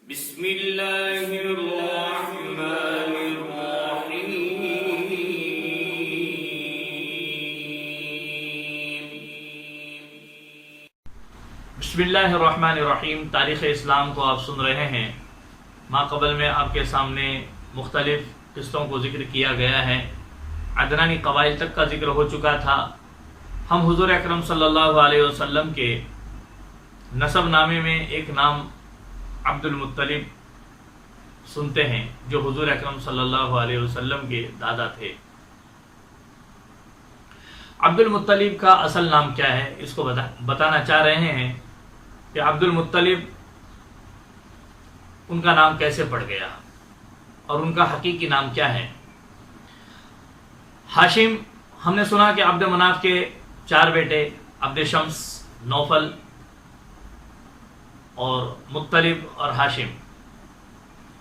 بسم اللہ الرحمن الرحیم۔ بسم اللہ الرحمن الرحیم۔ تاریخ اسلام کو آپ سن رہے ہیں۔ ما قبل میں آپ کے سامنے مختلف قصوں کو ذکر کیا گیا ہے، عدنانی قبائل تک کا ذکر ہو چکا تھا۔ ہم حضور اکرم صلی اللہ علیہ وسلم کے نسب نامے میں ایک نام عبد المطلب سنتے ہیں، جو حضور اکرم صلی اللہ علیہ وسلم کے دادا تھے۔ عبد المطلب کا اصل نام کیا ہے، اس کو بتانا چاہ رہے ہیں کہ عبد المطلب ان کا نام کیسے پڑ گیا اور ان کا حقیقی نام کیا ہے۔ ہاشم، ہم نے سنا کہ عبد مناف کے 4 بیٹے عبد شمس، نوفل اور مطلب اور ہاشم۔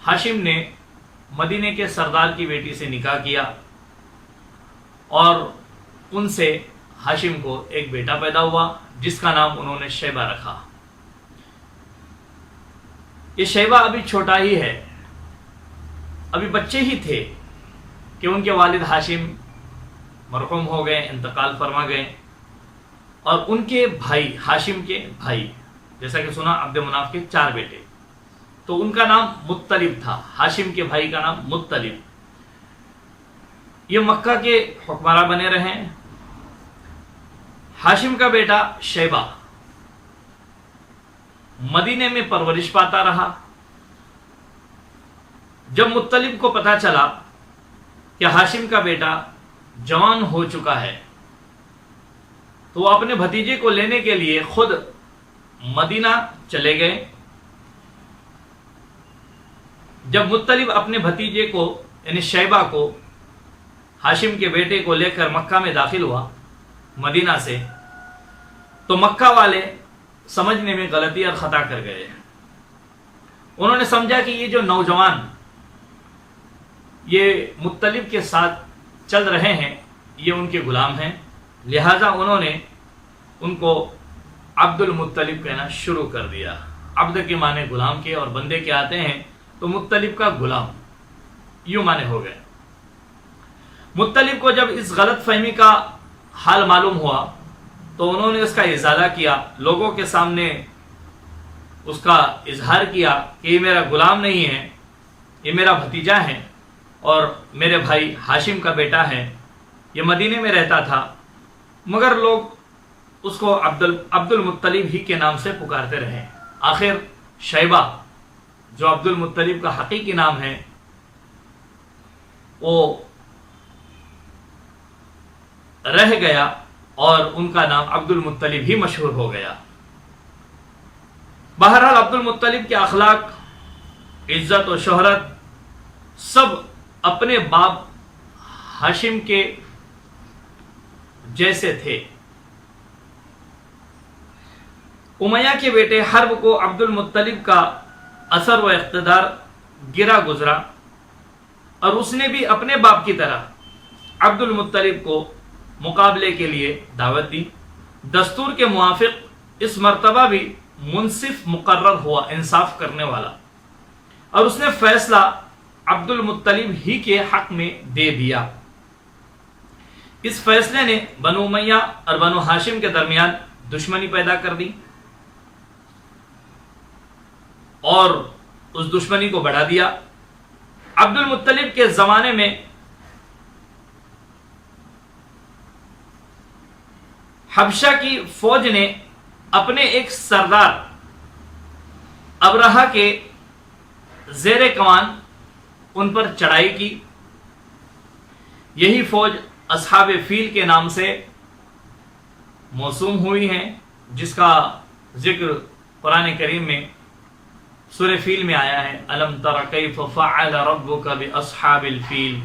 ہاشم نے مدینے کے سردار کی بیٹی سے نکاح کیا اور ان سے ہاشم کو ایک بیٹا پیدا ہوا جس کا نام انہوں نے شیبہ رکھا۔ یہ شیبہ ابھی چھوٹا ہی ہے، ابھی بچے ہی تھے کہ ان کے والد ہاشم مرحوم ہو گئے، انتقال فرما گئے، اور ان کے بھائی، ہاشم کے بھائی، جیسا کہ سنا عبد مناف کے 4 بیٹے، تو ان کا نام مطلب تھا۔ ہاشم کے بھائی کا نام مطلب۔ یہ مکہ کے حکمراں بنے رہے۔ ہاشم کا بیٹا شیبہ مدینے میں پرورش پاتا رہا۔ جب مطلب کو پتا چلا کہ ہاشم کا بیٹا جوان ہو چکا ہے تو وہ اپنے بھتیجے کو لینے کے لیے خود مدینہ چلے گئے۔ جب مطلب اپنے بھتیجے کو یعنی شیبہ کو، ہاشم کے بیٹے کو لے کر مکہ میں داخل ہوا مدینہ سے، تو مکہ والے سمجھنے میں غلطی اور خطا کر گئے۔ انہوں نے سمجھا کہ یہ جو نوجوان یہ مطلب کے ساتھ چل رہے ہیں یہ ان کے غلام ہیں، لہذا انہوں نے ان کو عبد المطلب کہنا شروع کر دیا۔ عبد کے معنی غلام کے، اور بندے کے آتے ہیں تو مطلب کا غلام، یوں معنی ہو گئے۔ مطلب کو جب اس غلط فہمی کا حال معلوم ہوا تو انہوں نے اس کا ازالہ کیا، لوگوں کے سامنے اس کا اظہار کیا کہ یہ میرا غلام نہیں ہے، یہ میرا بھتیجا ہے اور میرے بھائی ہاشم کا بیٹا ہے، یہ مدینے میں رہتا تھا، مگر لوگ اس کو عبد المطلب ہی کے نام سے پکارتے رہے۔ آخر شیبہ، جو عبد المطلب کا حقیقی نام ہے، وہ رہ گیا اور ان کا نام عبد المطلب ہی مشہور ہو گیا۔ بہرحال عبد المطلب کے اخلاق، عزت و شہرت سب اپنے باپ ہاشم کے جیسے تھے۔ امیہ کے بیٹے حرب کو عبد المطلب کا اثر و اقتدار گرا گزرا، اور اس نے بھی اپنے باپ کی طرح عبد المطلب کو مقابلے کے لیے دعوت دی۔ دستور کے موافق اس مرتبہ بھی منصف مقرر ہوا، انصاف کرنے والا، اور اس نے فیصلہ عبد المطلب ہی کے حق میں دے دیا۔ اس فیصلے نے بنو امیہ اور بنو ہاشم کے درمیان دشمنی پیدا کر دی اور اس دشمنی کو بڑھا دیا۔ عبد المطلب کے زمانے میں حبشہ کی فوج نے اپنے ایک سردار ابرہہ کے زیر کمان ان پر چڑھائی کی۔ یہی فوج اصحاب فیل کے نام سے موسوم ہوئی ہیں، جس کا ذکر قرآن کریم میں سورہ فیل میں آیا ہے، الم تر کیف فعل ربک باصحاب الفیل۔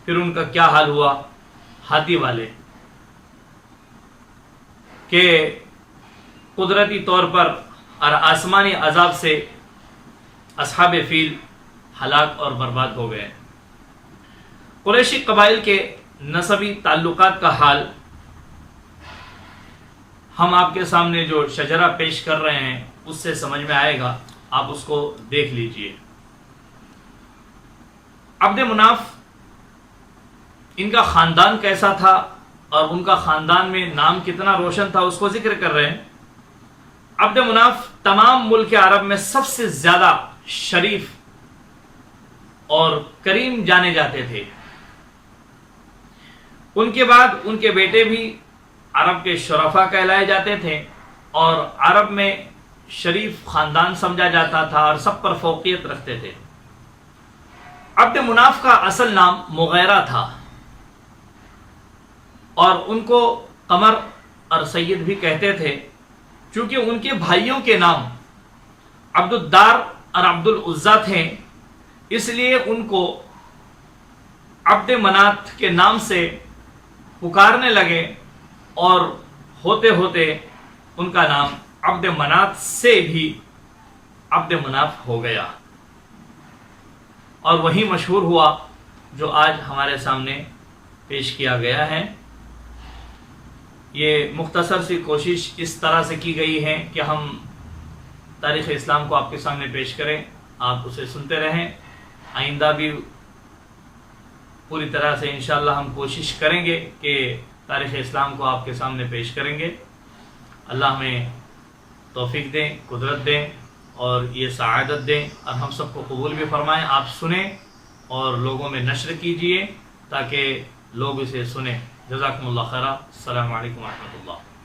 پھر ان کا کیا حال ہوا ہاتھی والے، کہ قدرتی طور پر اور آسمانی عذاب سے اصحاب فیل ہلاک اور برباد ہو گئے۔ قریشی قبائل کے نسبی تعلقات کا حال ہم آپ کے سامنے جو شجرہ پیش کر رہے ہیں اس سے سمجھ میں آئے گا۔ آپ اس کو دیکھ لیجئے۔ عبد مناف ان کا خاندان کیسا تھا اور ان کا خاندان میں نام کتنا روشن تھا اس کو ذکر کر رہے ہیں۔ عبد مناف تمام ملک عرب میں سب سے زیادہ شریف اور کریم جانے جاتے تھے۔ ان کے بعد ان کے بیٹے بھی عرب کے شرفا کہلائے جاتے تھے اور عرب میں شریف خاندان سمجھا جاتا تھا اور سب پر فوقیت رکھتے تھے۔ عبد مناف کا اصل نام مغیرہ تھا اور ان کو قمر اور سید بھی کہتے تھے، چونکہ ان کے بھائیوں کے نام عبد الدار اور عبد العزا تھے، اس لیے ان کو عبد منات کے نام سے پکارنے لگے اور ہوتے ہوتے ان کا نام عبد منات سے بھی عبد مناف ہو گیا اور وہی مشہور ہوا جو آج ہمارے سامنے پیش کیا گیا ہے۔ یہ مختصر سی کوشش اس طرح سے کی گئی ہے کہ ہم تاریخ اسلام کو آپ کے سامنے پیش کریں، آپ اسے سنتے رہیں۔ آئندہ بھی پوری طرح سے انشاءاللہ ہم کوشش کریں گے کہ تاریخ اسلام کو آپ کے سامنے پیش کریں گے۔ اللہ ہمیں توفیق دیں، قدرت دیں اور یہ سعادت دیں اور ہم سب کو قبول بھی فرمائیں۔ آپ سنیں اور لوگوں میں نشر کیجئے تاکہ لوگ اسے سنیں۔ جزاکم اللہ خیرہ۔ السلام علیکم ورحمۃ اللہ۔